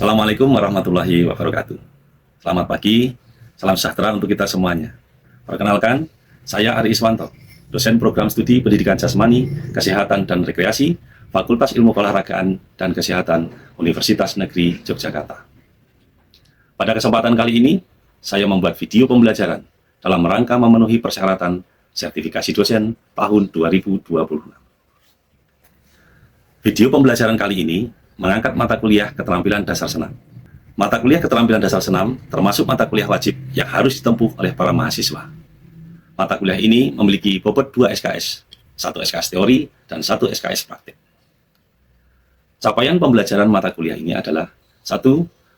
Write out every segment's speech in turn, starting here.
Assalamualaikum warahmatullahi wabarakatuh. Selamat pagi, salam sejahtera untuk kita semuanya. Perkenalkan, saya Ari Iswanto, dosen program studi Pendidikan Jasmani, Kesehatan dan Rekreasi, Fakultas Ilmu Keolahragaan dan Kesehatan Universitas Negeri Yogyakarta. Pada kesempatan kali ini, saya membuat video pembelajaran dalam rangka memenuhi persyaratan sertifikasi dosen tahun 2026. Video pembelajaran kali ini mengangkat mata kuliah keterampilan dasar senam. Mata kuliah keterampilan dasar senam termasuk mata kuliah wajib yang harus ditempuh oleh para mahasiswa. Mata kuliah ini memiliki bobot 2 SKS, 1 SKS teori dan 1 SKS praktik. Capaian pembelajaran mata kuliah ini adalah 1.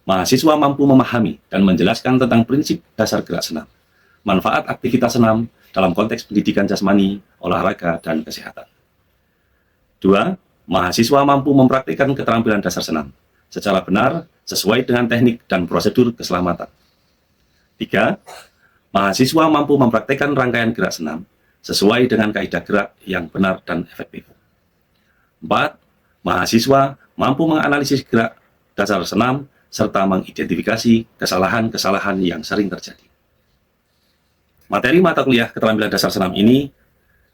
Mahasiswa mampu memahami dan menjelaskan tentang prinsip dasar gerak senam, manfaat aktivitas senam dalam konteks pendidikan jasmani, olahraga, dan kesehatan. 2. Mahasiswa mampu mempraktikkan keterampilan dasar senam secara benar sesuai dengan teknik dan prosedur keselamatan. 3. Mahasiswa mampu mempraktikkan rangkaian gerak senam sesuai dengan kaidah gerak yang benar dan efektif. 4. Mahasiswa mampu menganalisis gerak dasar senam serta mengidentifikasi kesalahan-kesalahan yang sering terjadi. Materi mata kuliah keterampilan dasar senam ini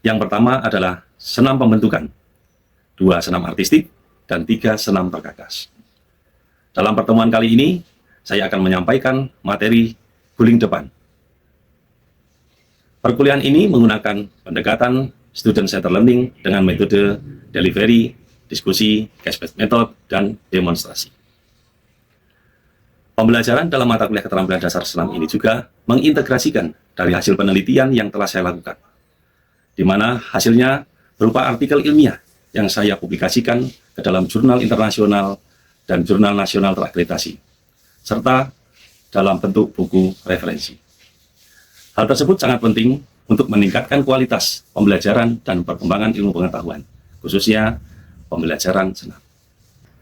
yang pertama adalah senam pembentukan, 2 senam artistik, dan 3 senam perkakas. Dalam pertemuan kali ini, saya akan menyampaikan materi guling depan. Perkuliahan ini menggunakan pendekatan student-centered learning dengan metode delivery, diskusi, case-based method, dan demonstrasi. Pembelajaran dalam mata kuliah keterampilan dasar senam ini juga mengintegrasikan dari hasil penelitian yang telah saya lakukan, di mana hasilnya berupa artikel ilmiah yang saya publikasikan ke dalam jurnal internasional dan jurnal nasional terakreditasi, serta dalam bentuk buku referensi. Hal tersebut sangat penting untuk meningkatkan kualitas pembelajaran dan perkembangan ilmu pengetahuan, khususnya pembelajaran senam.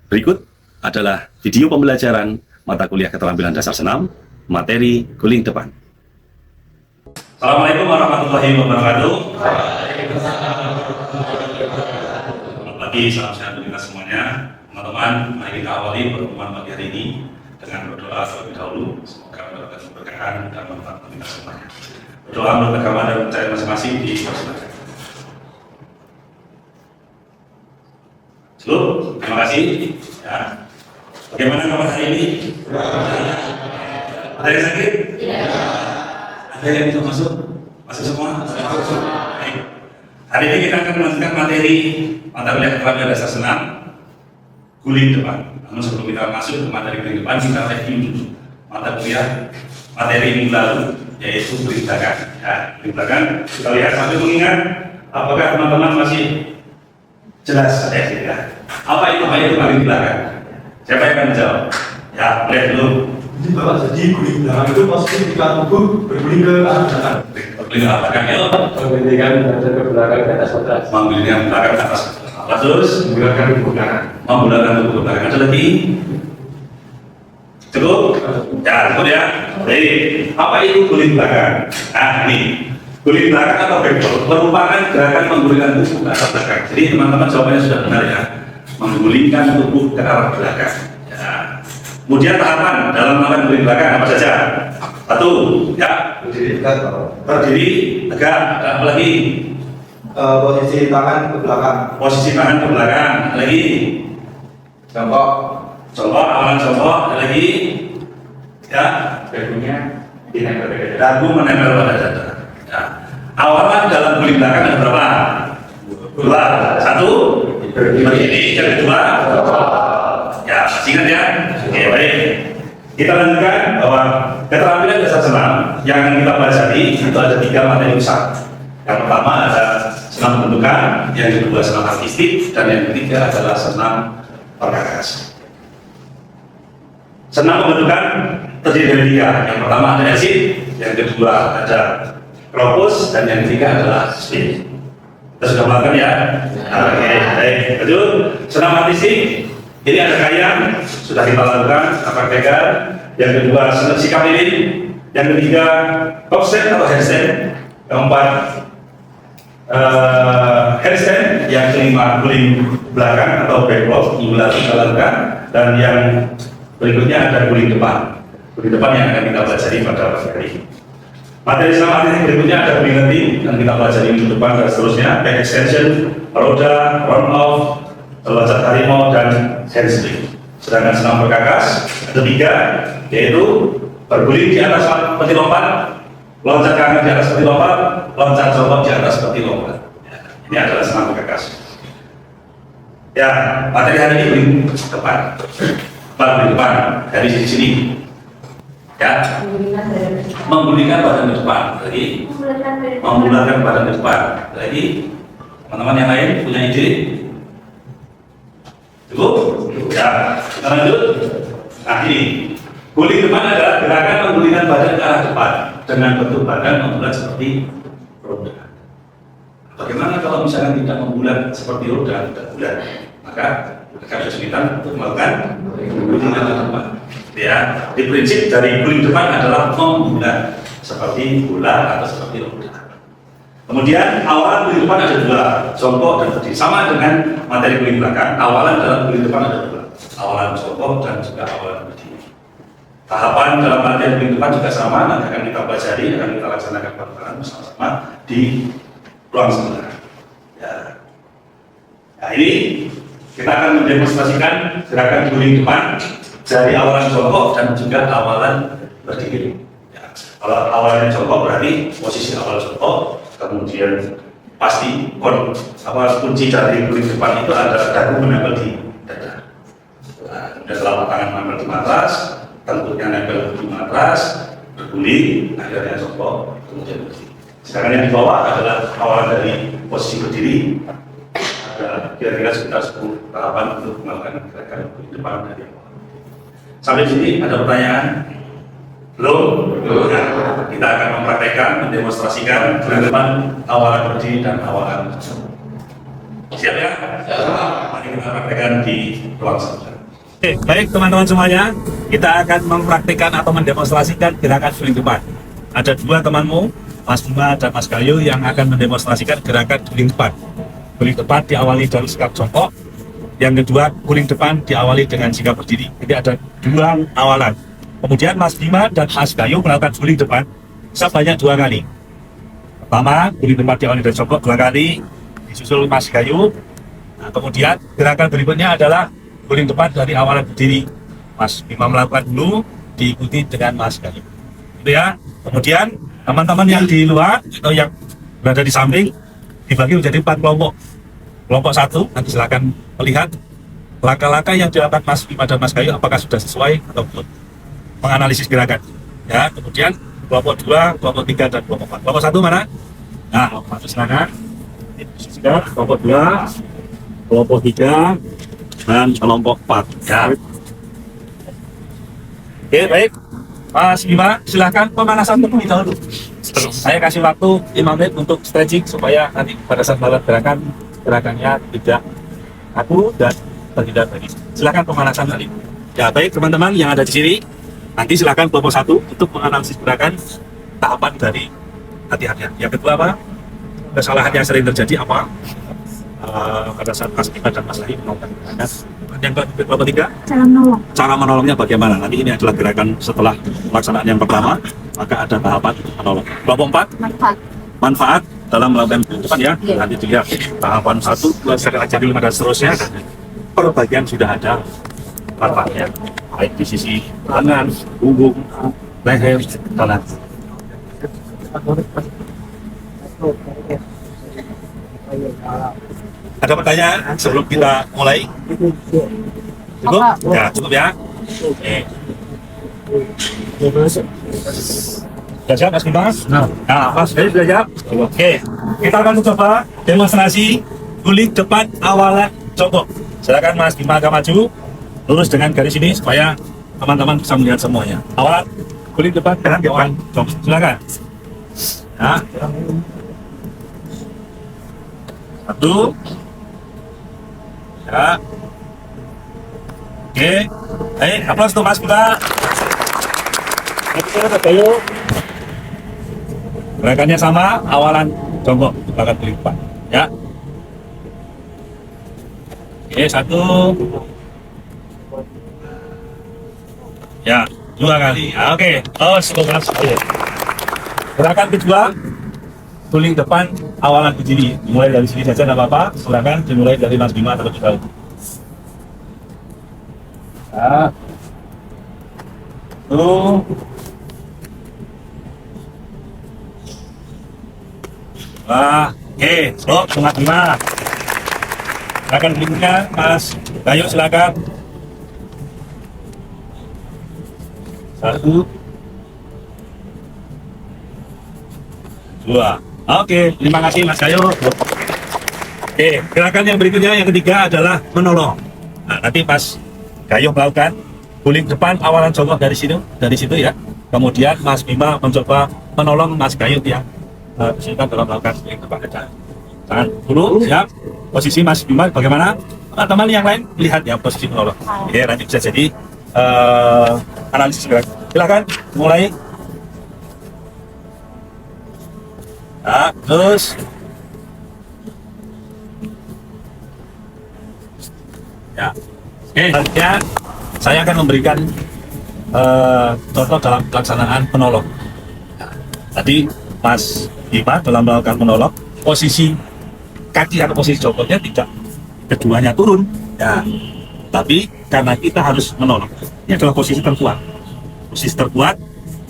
Berikut adalah video pembelajaran mata kuliah keterampilan dasar senam, materi guling depan. Assalamualaikum warahmatullahi wabarakatuh. Salam sehat untuk kita semuanya, teman-teman. Mari kita awali pertemuan pagi hari ini dengan berdoa terlebih dahulu. Semoga mendapatkan keberkahan dan manfaat untuk kita semuanya. Berdoa menurut agama dan percaya masing-masing di persilakan. Halo, terima kasih. Ya. Bagaimana kabar hari ini? Ada yang sakit? Tidak. Ada yang bisa masuk? Masuk semua? Masuk. Hari ini kita akan melanjutkan materi mata kuliah keterampilan dasar senam guling depan. Namun sebelum kita masuk ke materi guling depan, kita review dulu mata kuliah materi minggu lalu, yaitu guling belakang. Ya, guling belakang. Kita lihat sambil mengingat, apakah teman-teman masih jelas ya? Apa itu guling belakang? Siapa yang akan menjawab? Ya, lihat dulu. Jadi Bapak, jadi guling belakang itu maksudnya ketika tubuh berguling ke arah belakang. Berguling ke arah belakang ya? Menggulingkan ke belakang ke atas atas. Menggulingkan belakang ke atas. Terus Menggunakan tubuh belakang. menggunakan tubuh ke belakang. Ada lagi? Cukup? Ya, cukup ya. Jadi, apa itu guling belakang? Nah, ini guling belakang atau backward merupakan gerakan menggulingkan tubuh ke arah belakang. Jadi teman-teman jawabannya sudah benar ya. Menggulingkan tubuh ke arah belakang. Ya. Kemudian tahapan dalam melakukan guling belakang apa saja? 1, ya. Berdiri tegak. Berdiri tegak. Ada apa lagi? Posisi tangan ke belakang. Posisi tangan ke belakang. Ada lagi? Jongkok. Jongkok, awalan jongkok. Ada lagi? Ya. Dagunya ditempel ke dada. Dagu menempel pada dada. Ya. Awalan dalam guling belakang ada berapa? 2. 1, berdiri. Yang kedua, ya, masih ingat ya? Oke, baik. Kita lanjutkan bahwa keterampilan dasar senam yang akan kita bahas tadi itu ada 3 materi besar. Yang pertama ada senam pembentukan, yang kedua senam artistik, dan yang ketiga adalah senam perkakas. Senam pembentukan terdiri dari 3. Yang pertama ada exit, yang kedua ada propose, dan yang ketiga adalah spin. Kita sudah melakukan ya? Oke, baik. Lanjut. Senam artistik. Ini ada kayang, sudah kita lakukan, praktekkan. Yang kedua, sikap lilin. Yang ketiga, offset atau handstand. Keempat, handstand. Yang kelima, guling belakang atau backward, kita lakukan. Dan yang Berikutnya ada guling depan. Guling depan yang akan kita pelajari pada pagi hari ini. Materi materi berikutnya ada guling nanti yang kita pelajari minggu depan dan seterusnya. Back extension, roda, round off, loncat harimau, dan handspring. Sedangkan senam berkakas ada 3, yaitu berguling di atas seperti lompat, loncat kanan di atas seperti lompat, loncat jongkok di atas seperti lompat. Ini adalah senam berkakas. Ya, materi hari ini guling depan. Guling depan dari sini. Ya, menggulingkan badan ke depan. Jadi, membulatkan badan ke depan. Jadi, teman-teman yang lain punya ide? Cukup? Ya, kita lanjut. Nah, ini guling depan adalah gerakan menggulingkan badan ke arah depan dengan bentuk badan membulat seperti roda. Bagaimana kalau misalkan tidak membulat seperti roda, tidak bulat? Maka akan kesulitan untuk melakukan gulingan ke depan. Ya, di prinsip dari guling depan adalah membulat seperti bola atau seperti roda. Kemudian awalan guling depan ada 2, jongkok dan berdiri. Sama dengan materi guling belakang, awalan dalam guling depan ada 2, awalan jongkok dan juga awalan berdiri. Tahapan dalam latihan guling depan juga sama, nanti akan kita pelajari, akan kita laksanakan bareng bersama-sama di ruang seminar. Ya. Nah, ini kita akan mendemonstrasikan gerakan guling depan dari awalan jongkok dan juga awalan berdiri. Ya. Kalau awalan jongkok berarti posisi awal jongkok, kemudian pasti kunci dari guling depan itu ada dagu menempel di dada. Nah, kemudian telapak tangan menempel di matras, tengkuknya nempel di matras, berguling, akhirnya jongkok, kemudian berdiri. Sedangkan yang di bawah adalah awalan dari posisi berdiri. Ada kira-kira sekitar 10 tahapan untuk melakukan gerakan guling depan dari awal. Sampai sini ada pertanyaan? Belum? Nah, kita akan mempraktekkan, mendemonstrasikan bulan depan awalan berdiri dan awalan siap ya? Mari kita praktekkan di ruang seminar. Oke, baik teman-teman semuanya, kita akan mempraktekkan atau mendemonstrasikan gerakan guling depan. Ada 2 temanmu, Mas Bima dan Mas Gayu, yang akan mendemonstrasikan gerakan guling depan. Guling depan diawali dari sikap jongkok, yang kedua guling depan diawali dengan sikap berdiri. Jadi ada 2 awalan. Kemudian Mas Bima dan Mas Gayu melakukan guling depan sebanyak 2 kali. Pertama, guling depan diawali dari jongkok 2 kali, disusul Mas Gayu. Nah, kemudian gerakan berikutnya adalah guling depan dari awalan berdiri. Mas Bima melakukan dulu, diikuti dengan Mas Gayu. Gitu ya. Kemudian teman-teman yang di luar atau yang berada di samping dibagi menjadi 4 kelompok. Kelompok 1, nanti silakan melihat langkah-langkah yang dilakukan Mas Bima dan Mas Gayu apakah sudah sesuai atau belum. Menganalisis gerakan. Ya, kemudian kelompok 2, kelompok 3 dan kelompok 4. Kelompok 1 mana? Nah, kelompok 1 silakan. Sudah, kelompok 2, kelompok 3 dan kelompok 4. Ya. Oke, baik. Mas Bima, silahkan pemanasan terlebih dahulu. Saya kasih waktu 5 menit untuk stretching supaya nanti pada saat melakukan gerakannya tidak kaku dan terhindar dari. Silahkan pemanasan tadi. Ya, baik teman-teman yang ada di sini, nanti silahkan kelompok 1 untuk menganalisis gerakan tahapan dari latihannya. Yang kedua apa? Kesalahan yang sering terjadi apa? Pada saat Mas Bima dan Mas Gayu melakukan gerakan. Yang kelompok 3, cara menolongnya bagaimana? Nanti ini adalah gerakan setelah pelaksanaan yang pertama, maka ada tahapan menolong. Kelompok 4, manfaat dalam melakukan depan ya. Nanti dilihat tahapan 1, 2, 3, 4, 5 dan seterusnya. Per bagian sudah ada manfaatnya, baik di sisi tangan, punggung, leher, dan lain. Ada pertanyaan sebelum kita mulai? Cukup? Ya, cukup ya. Oke. Sudah siap Mas Bima? Nah, Mas Gayu sudah siap? Oke. Kita akan coba demonstrasi guling depan awalan jongkok. Silakan Mas Bima agak maju, lurus dengan garis ini supaya teman-teman bisa melihat semuanya. Awalan guling depan dengan awalan jongkok. Silakan. Ya. 1. Ya. Oke. Baik, aplaus untuk Mas Bima. Mas Gayu. Gerakannya sama, awalan jongkok, belakang guling depan. Ya. Oke, 1. Ya, 2 kali. Oke. Oh, semoga sukses. Gerakan kedua, guling depan awalan berdiri. Mulai dari sini saja nggak apa-apa. Silakan dimulai dari Mas Bima terlebih dahulu. Ya. Tuh. Wah, oke, stop, Mas Bima. Silakan berikutnya, Mas Bayu, silakan. 1, 2. Oke, terima kasih Mas Bayu. Oke, gerakan yang berikutnya yang ketiga adalah menolong. Nah, nanti pas Gayo melakukan guling depan awalan jongkok dari situ ya. Kemudian Mas Bima mencoba menolong Mas Gayo yang kesulitan dalam melakukan guling depan. Tahan dulu, siap. Posisi Mas Bima bagaimana? Teman-teman yang lain lihat ya posisi menolong. Ya, nanti bisa jadi analisis gerak. Silakan mulai. Nah, terus. Ya. Oke, selanjutnya saya akan memberikan contoh dalam pelaksanaan penolong. Nah, tadi Mas Bima dalam melakukan penolong, posisi kaki atau posisi jongkoknya tidak keduanya turun. Ya, tapi karena kita harus menolong, ini adalah posisi terkuat. Posisi terkuat,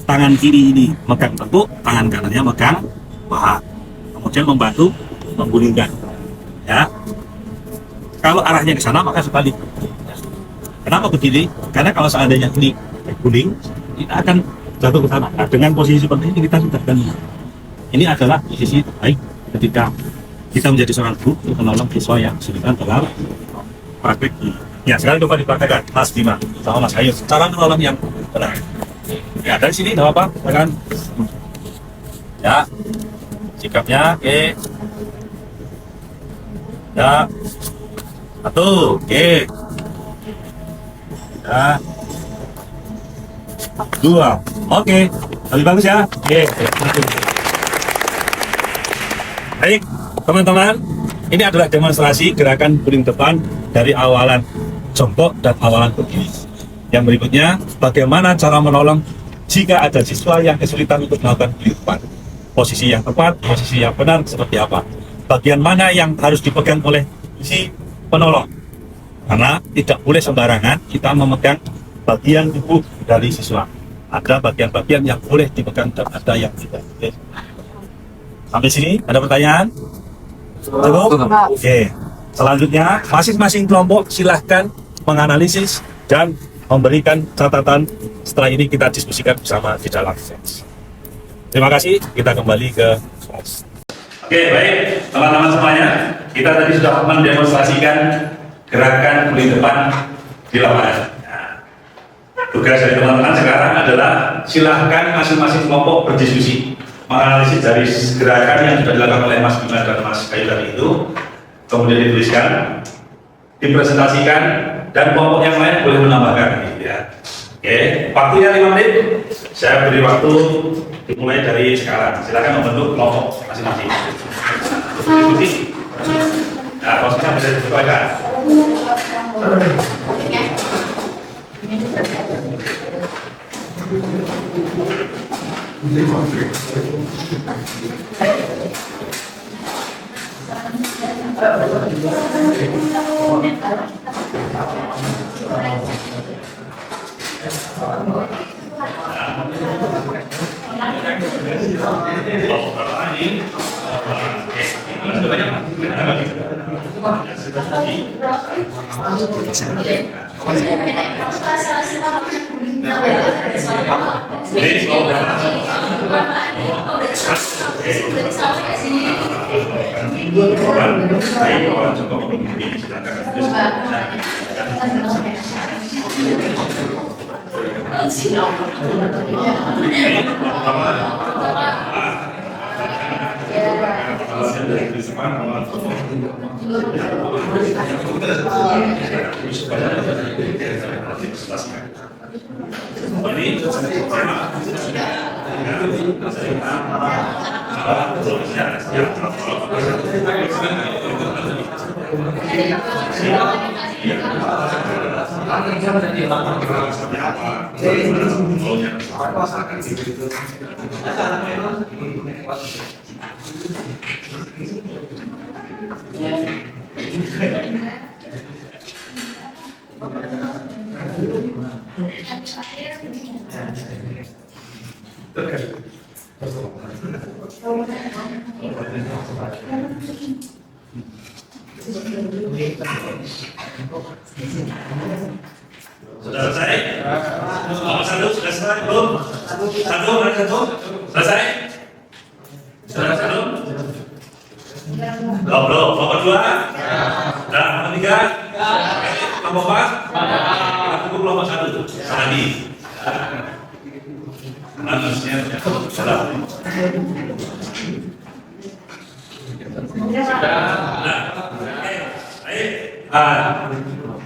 tangan kiri ini megang tepuk, tangan kanannya megang paha. Kemudian membantu menggulingkan. Ya, kalau arahnya ke sana maka sebalik. Kenapa begini? Karena kalau seandainya ini guling, kita akan jatuh ke sana. Nah, dengan posisi seperti ini kita sudah ganti. Ini adalah posisi baik ketika kita menjadi seorang guru untuk menolong siswa yang kesulitan dalam praktik. Ya, sekarang coba dipraktekkan Mas Bima sama Mas Ayu cara menolong yang benar. Ya, dari sini tidak apa-apa, kan? Ya, sikapnya, oke. Ya, 1, oke. Ya. 2, oke. Lebih bagus ya. Oke. Baik, teman-teman. Ini adalah demonstrasi gerakan guling depan dari awalan jongkok dan awalan berdiri. Yang berikutnya, bagaimana cara menolong jika ada siswa yang kesulitan untuk melakukan guling depan. Posisi yang tepat, posisi yang benar seperti apa. Bagian mana yang harus dipegang oleh si penolong. Karena tidak boleh sembarangan kita memegang bagian tubuh dari siswa. Ada bagian-bagian yang boleh dipegang dan ada yang tidak boleh. Sampai sini ada pertanyaan? Cukup? Oke. Selanjutnya, masing-masing kelompok silahkan menganalisis dan memberikan catatan. Setelah ini kita diskusikan bersama di dalam sesi. Terima kasih. Kita kembali ke kelas. Oke, baik teman-teman semuanya. Kita tadi sudah mendemonstrasikan gerakan guling depan di lapangan. Nah, tugas dari teman-teman sekarang adalah silahkan masing-masing kelompok berdiskusi menganalisis dari gerakan yang sudah dilakukan oleh Mas Bima dan Mas Bayu tadi itu, kemudian dituliskan, dipresentasikan, dan kelompok yang lain boleh menambahkan. Ya. Oke, waktunya 5 menit. Saya beri waktu dimulai dari sekarang. Silahkan membentuk kelompok masing-masing. Diskusi. Nah, posisinya bisa disesuaikan. Ini sudah selesai? Nomor 1 sudah selesai belum? Satu, selesai? Sudah satu? Belum. Nomor 2? Sudah. Nomor 3? Nomor 4? Aku nomor 1 tadi. Manusnya sudah.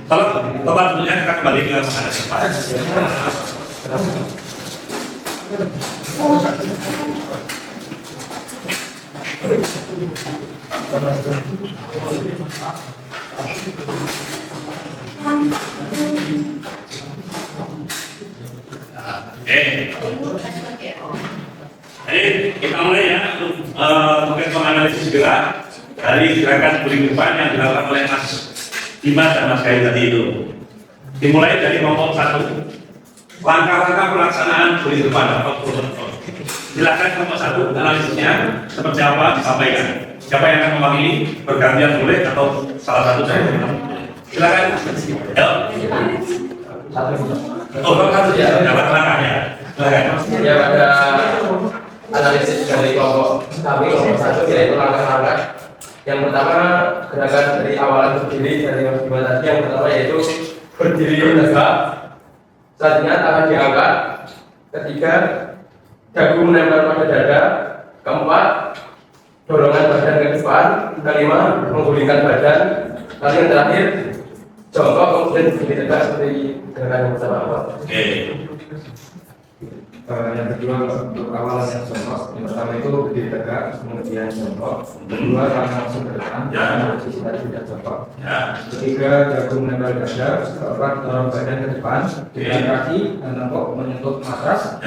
Tolong tempat dulunya kita kembali ke sana sempat. Jadi kita mulai ya untuk menganalisis segera dari gerakan budi depan yang dilakukan oleh Mas Dimas dan Mas Gayu tadi itu. Dimulai dari kelompok 1, langkah-langkah pelaksanaan budi depan atau protokol. Silakan kelompok 1 analisisnya seperti apa disampaikan. Siapa yang akan mewakili, bergantian boleh atau salah satu saya. Silakan. Kalau satu ya, dapat langkahnya. Silakan. Ya, pada analisis dari kelompok kami, kelompok 1 yaitu langkah-langkah. Yang pertama, gerakan dari awalan berdiri dari Mas Bima tadi. Yang pertama yaitu berdiri tegak. Selanjutnya tangan diangkat. Ketiga, dagu menempel pada dada. Keempat, dorongan badan ke depan. Kelima, menggulingkan badan. Lalu yang terakhir, jongkok kemudian berdiri tegak seperti gerakan yang pertama. Oke. Yang kedua untuk awalan yang jongkok, yang pertama itu berdiri tegak, kemudian jongkok. Kedua tangan langsung ke depan, posisi tadi tidak jongkok. Ketiga dagu menempel dada. Keempat dorong badan ke depan, dengan kaki dan tengkuk menyentuh matras.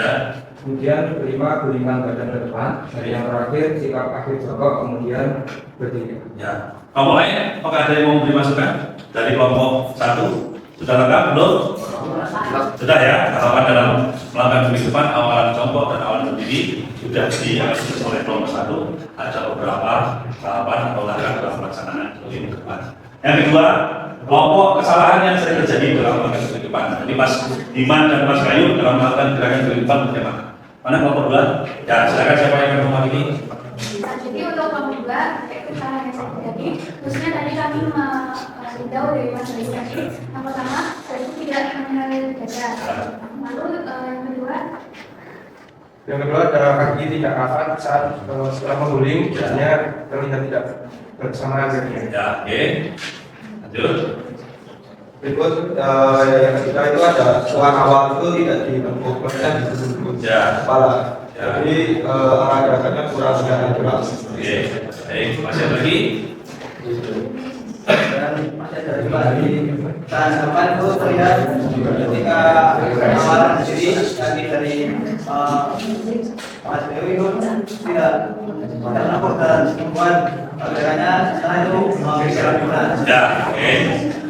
Kemudian kelima gulingkan badan ke depan. Dan yang terakhir sikap akhir jongkok kemudian berdiri. Ya. Kelompok lain, apakah ada yang mau memberi masukan dari kelompok 1? Sudah lengkap belum? Sudah ya. Harapan dalam melakukan budi depan awalan jongkok dan awalan berdiri sudah dianalisis oleh kelompok 1. Ada beberapa tahapan atau langkah dalam pelaksanaan budi depan. Yang kedua, kelompok kesalahan yang sering terjadi dalam melakukan budi depan. Jadi Mas Diman dan Mas Gayu dalam melakukan gerakan budi depan bagaimana? Mana kelompok 2? Ya, silakan siapa yang akan mewakili? Jadi untuk kelompok 2, kesalahan yang sering terjadi, khususnya tadi kami tahu dari Mas Gayu tadi. Yang pertama, itu tidak mengenal dada. Lalu yang kedua ada kaki tidak kapan saat setelah mengguling, biasanya terlihat tidak bersamaan kakinya. Ya, oke. Lanjut. Berikut yang ketiga itu ada tulang awal itu tidak dibentuk, kemudian dibentuk kepala. Jadi arah gerakannya kurang jelas. Oke, baik. Masih ada lagi? Dan masih ada juga di tahan depan itu terlihat ketika awalan sendiri kaki dari Mas Dewi itu tidak terlampau dan semua gerakannya setelah itu berjalan bulan. Ya, oke.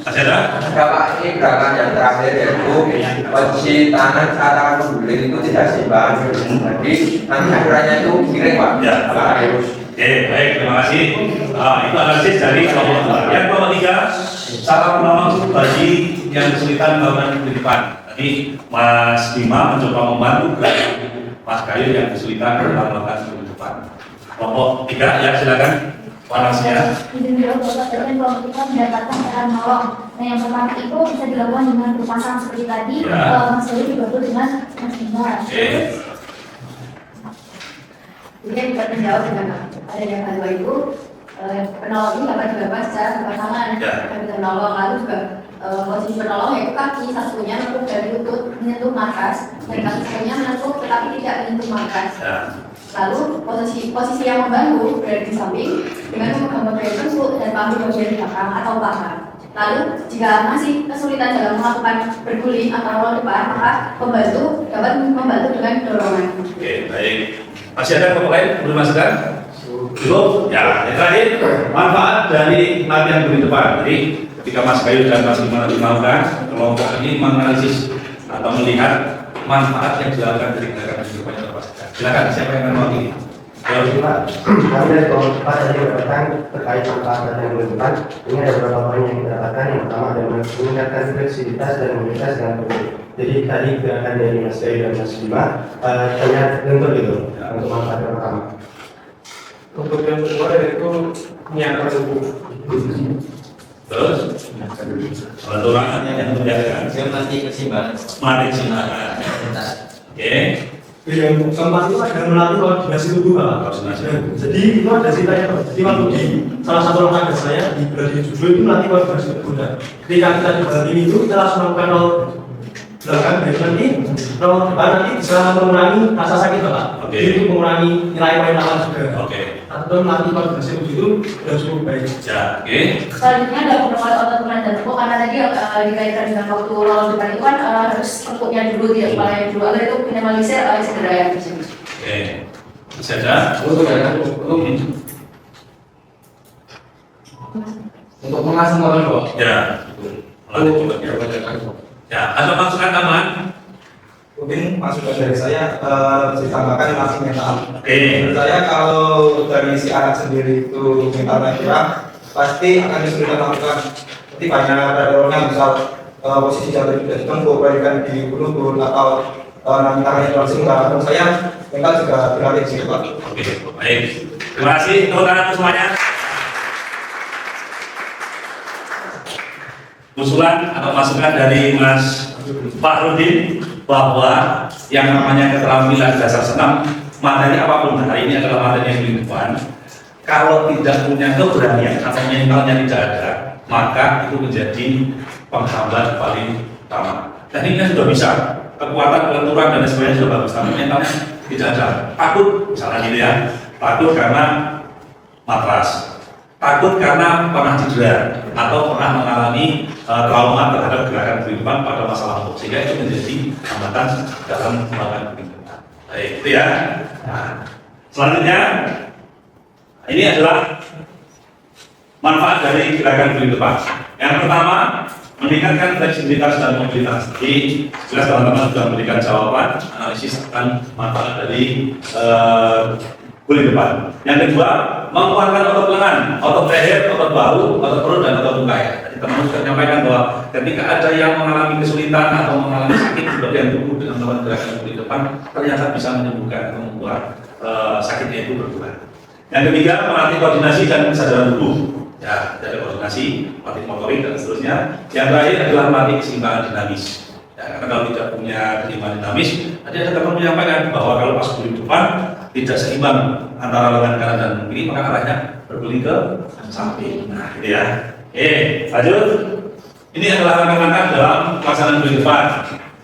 Masih ada? Bapak, ini gerakan yang terakhir yaitu posisi tangan saat akan mengguling itu tidak seimbang. Jadi nanti akhirannya itu miring, Pak. Ya. Harus. Oke, baik. Terima kasih. Itu analisis dari kelompok 2. Yang kelompok 3, cara menolong bagi yang kesulitan melakukan budi depan. Tadi Mas Bima mencoba membantu Mas Gayu yang kesulitan dalam melakukan budi depan. Kelompok 3, ya silakan. Panasnya. izin jawab Bapak, dan kalau kita mendapatkan cara menolong. Nah, yang pertama itu bisa dilakukan dengan berpasang seperti tadi. Mas Gayu dibantu dengan Mas Bima. Jadi dapat menjawab dengan adanya bantuan itu, penolong ini dapat dilakukan secara berpasangan. Kita bisa menolong, lalu juga posisi penolong yaitu kaki satunya menekuk dari lutut menyentuh markas dan kaki satunya menekuk tetapi tidak menyentuh markas. Lalu posisi yang membantu berada di samping dengan memegang bagian tengkuk dan paha bagian belakang atau paha. Lalu jika masih kesulitan dalam melakukan berguling atau roll depan, maka pembantu dapat membantu dengan dorongan. Oke, baik. Masih ada kelompok lain belum masukkan? Belum? Ya, yang terakhir manfaat dari latihan guling depan. Jadi ketika Mas Bayu dan Mas Lima melakukan kelompok ini menganalisis atau melihat manfaat yang dilakukan dari gerakan guling depan yang apa saja. Silakan, siapa yang akan mewakili? Kami dari kelompok depan tadi mendapatkan terkait manfaat latihan guling depan. Ini ada beberapa poin yang kita dapatkan. Yang pertama adalah meningkatkan fleksibilitas dan mobilitas dengan berbeda. Jadi tadi gerakan dari Mas Bayu dan Mas Lima terlihat lentur gitu untuk manfaat yang pertama. Untuk yang kedua yaitu menyiapkan tubuh. Terus, penurunan yang terjadi Saya melatih keseimbangan. mati keseimbangan. Oke, Yang keempat itu ada melatih koordinasi tubuh, Pak. Koordinasi. Jadi itu ada ceritanya, Pak. Jadi waktu di salah satu olahraga saya di berada judul itu melatih koordinasi tubuh. Ketika kita di badan ini itu kita langsung melakukan roll belakang dari nanti roll depan nanti bisa mengurangi rasa sakit, Pak. Oke. Jadi itu mengurangi nilai poin awal juga. oke. Atau melatih koordinasi tubuh itu sudah cukup baik. Ya, oke. Selanjutnya ada pengembangan otot tulang dan tengkuk karena tadi dikaitkan dengan waktu roll depan itu kan harus tengkuknya dulu tidak kepalanya dulu agar itu minimalisir cedera yang terjadi. Oke. Masih ada? Untuk mengasah motor kok. Ya. Melatih juga. Ya, ada masukan tambahan? Mungkin masukan dari saya ditambahkan masih mental. Oke. Menurut saya kalau dari si anak sendiri itu mentalnya kurang, pasti akan kesulitan melakukan. Seperti banyak orang yang misal posisi jatuh tidak ditengkuk, baikkan di lutut atau nanti tangannya langsung. Menurut saya mental juga berarti di situ, Pak. Oke, baik. Terima kasih tepuk tangan untuk semuanya. Usulan atau masukan dari Mas Fahrudin bahwa yang namanya keterampilan dasar senam, materi apapun hari ini adalah materi yang paling depan. Kalau tidak punya keberanian atau mentalnya tidak ada, maka itu menjadi penghambat paling utama. Tekniknya sudah bisa, kekuatan, kelenturan dan sebagainya sudah bagus, tapi mentalnya tidak ada. Takut, misalnya gitu ya, takut karena matras, takut karena pernah cedera atau pernah mengalami trauma terhadap gerakan kehidupan pada masa lalu, sehingga itu menjadi hambatan dalam melakukan kehidupan. Baik, itu ya. Nah, selanjutnya ini adalah manfaat dari gerakan kehidupan. Yang pertama, meningkatkan fleksibilitas dan mobilitas. Jadi jelas teman-teman sudah memberikan jawaban analisis tentang manfaat dari guling depan. Yang kedua, menguatkan otot lengan, otot leher, otot bahu, otot perut, dan otot muka ya. Tadi teman sudah menyampaikan bahwa ketika ada yang mengalami kesulitan atau mengalami sakit di bagian tubuh dengan melakukan gerakan guling depan, ternyata bisa menyembuhkan atau membuat sakitnya itu berkurang. Yang ketiga, melatih koordinasi dan kesadaran tubuh. Ya, dari koordinasi, melatih motorik dan seterusnya. Yang terakhir adalah melatih keseimbangan dinamis. Ya, karena kalau tidak punya keseimbangan dinamis, tadi ada teman menyampaikan bahwa kalau pas guling depan tidak seimbang antara lengan kanan dan kiri, maka arahnya berguling ke samping. Nah, gitu ya. Oke, lanjut. Ini adalah langkah-langkah dalam pelaksanaan guling depan.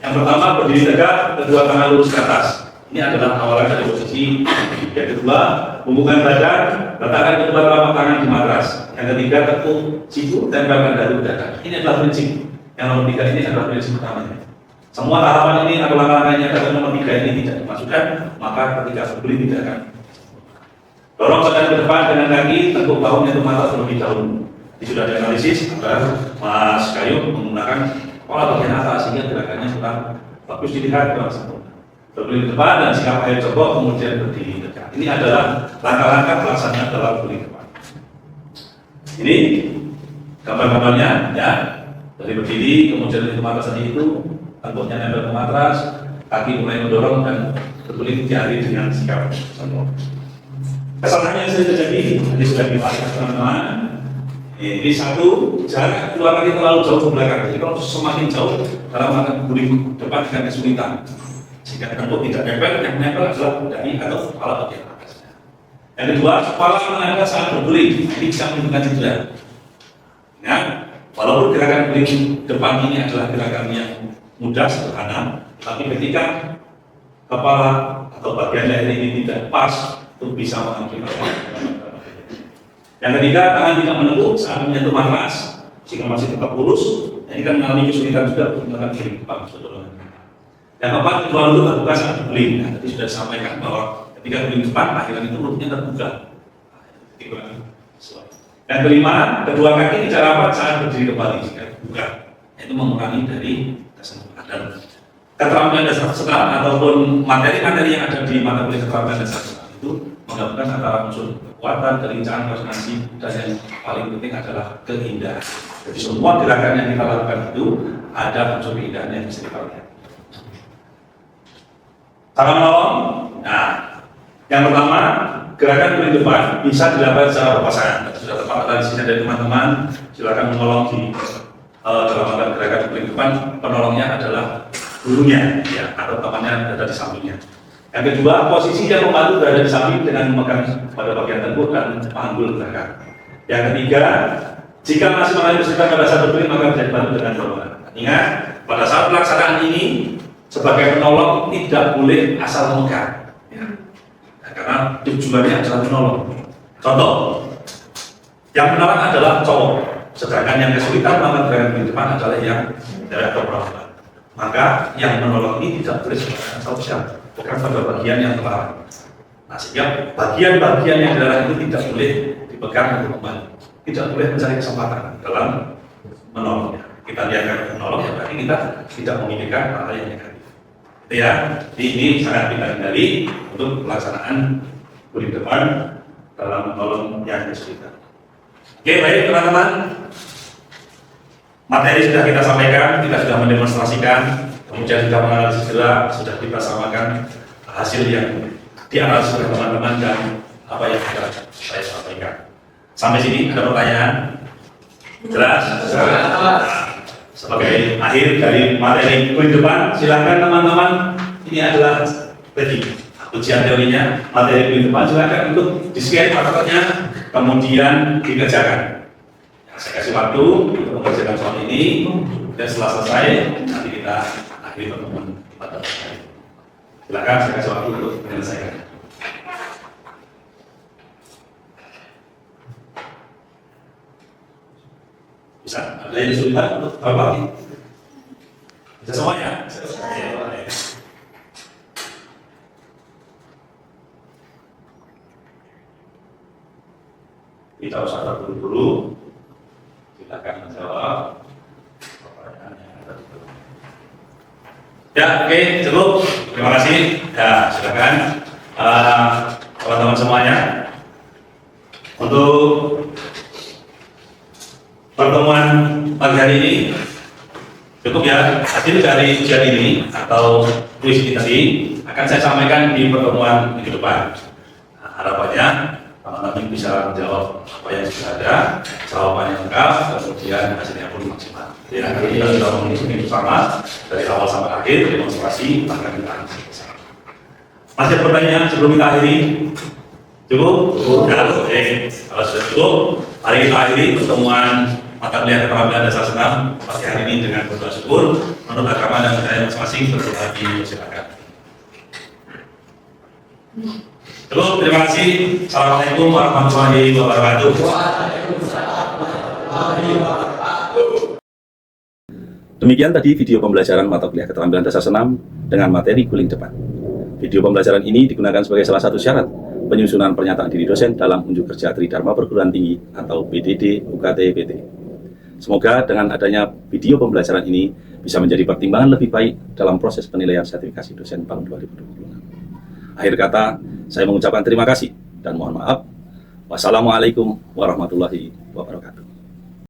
Yang pertama, berdiri tegak, kedua tangan lurus ke atas. Ini adalah awalan dari posisi. Yang kedua, hubungan badan, letakkan kedua telapak tangan di matras. Yang ketiga, tekuk siku, tempelkan dagu dada. Ini adalah prinsip. Yang nomor 3 ini adalah prinsip utamanya. Semua tahapan ini adalah langkah-langkahnya, tapi nomor 3 ini tidak dimasukkan, maka ketika berguling tidak akan. Dorong badan ke depan dengan kaki, tekuk bahu menyentuh mata terlebih dahulu. Ini sudah dianalisis agar Mas Kayu menggunakan pola bagian atas sehingga gerakannya kurang bagus dilihat, kurang sempurna. Berguling depan dan sikap ayo coba kemudian berdiri tegak. Ini adalah langkah-langkah pelaksanaan dalam guling depan. Ini gambar-gambarnya ya. Dari berdiri kemudian di matras tadi itu, tengkuknya nempel ke matras, kaki mulai mendorong dan berguling jari dengan sikap sempurna. Kesalahan yang sering terjadi ini sudah dibahas teman-teman. Ini satu, jangan keluar kaki terlalu jauh ke belakang. Jadi kalau semakin jauh dalam melakukan guling depan dengan kesulitan. Jika tengkuk tidak nempel, yang nempel adalah dahi atau kepala bagian atasnya. Yang kedua, kepala menempel saat berguling, ini bisa menimbulkan cedera. Ya, Walaupun gerakan guling depan ini adalah gerakan yang mudah, sederhana, tapi ketika kepala atau bagian leher ini tidak pas, itu bisa mengakibatkan. Yang ketiga, tangan tidak menekuk saat menyentuh matras, jika masih tetap lurus, ini kan mengalami kesulitan juga untuk melakukan guling depan. Yang keempat, kedua lutut terbuka saat guling. Nah, tadi sudah disampaikan bahwa ketika guling depan, akhiran itu lututnya terbuka. Yang kelima, kedua kaki tidak rapat saat berdiri kembali jika terbuka. Itu mengurangi dari dan keterampilan dasar senam ataupun materi-materi yang ada di mata kuliah keterampilan dasar senam itu menggabungkan antara unsur kekuatan, kelincahan, koordinasi, dan yang paling penting adalah keindahan. Jadi semua gerakan yang kita lakukan itu ada unsur keindahan yang bisa kita lihat. Cara menolong, nah, yang pertama gerakan guling depan bisa dilakukan secara berpasangan. Sudah tepat tradisinya dari teman-teman, silakan menolong di dalam gerakan guling depan. Penolongnya adalah gurunya, ya, atau temannya berada di sampingnya. Yang kedua, posisi yang membantu berada di samping dengan memegang pada bagian tengkuk dan panggul gerakan. Yang ketiga, jika masih mengalami kesulitan pada saat berguling, maka bisa dibantu dengan dorongan. Ingat, pada saat pelaksanaan ini sebagai penolong tidak boleh asal memegang, ya. Nah, karena tujuannya adalah menolong. Contoh, yang menolong adalah cowok, sedangkan yang kesulitan melakukan gerakan guling depan adalah yang dari perempuan. Maka yang menolong ini tidak boleh sebagai sosial, bukan pada bagian yang terlarang. Nah, sehingga bagian-bagian yang dilarang itu tidak boleh dipegang untuk membantu, tidak boleh mencari kesempatan dalam menolongnya. Kita lihatkan menolong, ya berarti kita tidak memikirkan hal yang negatif. Itu ya, ini sangat kita hindari untuk pelaksanaan guling depan dalam menolong yang kesulitan. Oke, baik teman-teman. Materi sudah kita sampaikan, kita sudah mendemonstrasikan, kemudian sudah menganalisis gerak, sudah kita samakan hasil yang dianalisis oleh teman-teman dan apa yang sudah saya sampaikan. Sampai sini ada pertanyaan? Jelas? Nah, sebagai akhir dari materi guling depan, silakan teman-teman, ini adalah tadi ujian teorinya, materi guling depan, silakan untuk di-scan patokannya, kemudian dikerjakan. Saya kasih waktu untuk mengerjakan soal ini, dan setelah selesai nanti kita akhiri pertemuan pada hari. Silakan saya kasih waktu untuk menyelesaikan. Bisa? Ada yang kesulitan untuk tahu lagi? Bisa semuanya? Kita usah terburu-buru. Silakan menjawab pertanyaan yang ada. Ya, oke, cukup. Terima kasih. Ya, silakan teman-teman semuanya. Untuk pertemuan pagi hari ini cukup ya. Hasil dari ujian ini atau kuis ini tadi akan saya sampaikan di pertemuan minggu depan. Nah, harapannya teman-teman bisa menjawab apa yang sudah ada, jawaban yang lengkap, kemudian hasilnya pun maksimal. Ya, kita sudah mengikuti bersama dari awal sampai akhir demonstrasi, bahkan kita bersama. Masih ada pertanyaan sebelum kita akhiri? Cukup? Ya, oke. Kalau sudah cukup, mari kita akhiri pertemuan mata kuliah keterampilan dasar senam pagi hari ini dengan berdoa syukur menurut agama dan budaya masing-masing. Berdoa silakan. Cukup, terima kasih. Assalamualaikum warahmatullahi wabarakatuh. Demikian tadi video pembelajaran mata kuliah keterampilan dasar senam dengan materi guling depan. Video pembelajaran ini digunakan sebagai salah satu syarat penyusunan pernyataan diri dosen dalam unjuk kerja Tridharma Perguruan Tinggi atau PDD UKT PT. Semoga dengan adanya video pembelajaran ini bisa menjadi pertimbangan lebih baik dalam proses penilaian sertifikasi dosen tahun 2026. Akhir kata, saya mengucapkan terima kasih dan mohon maaf. Wassalamualaikum warahmatullahi wabarakatuh.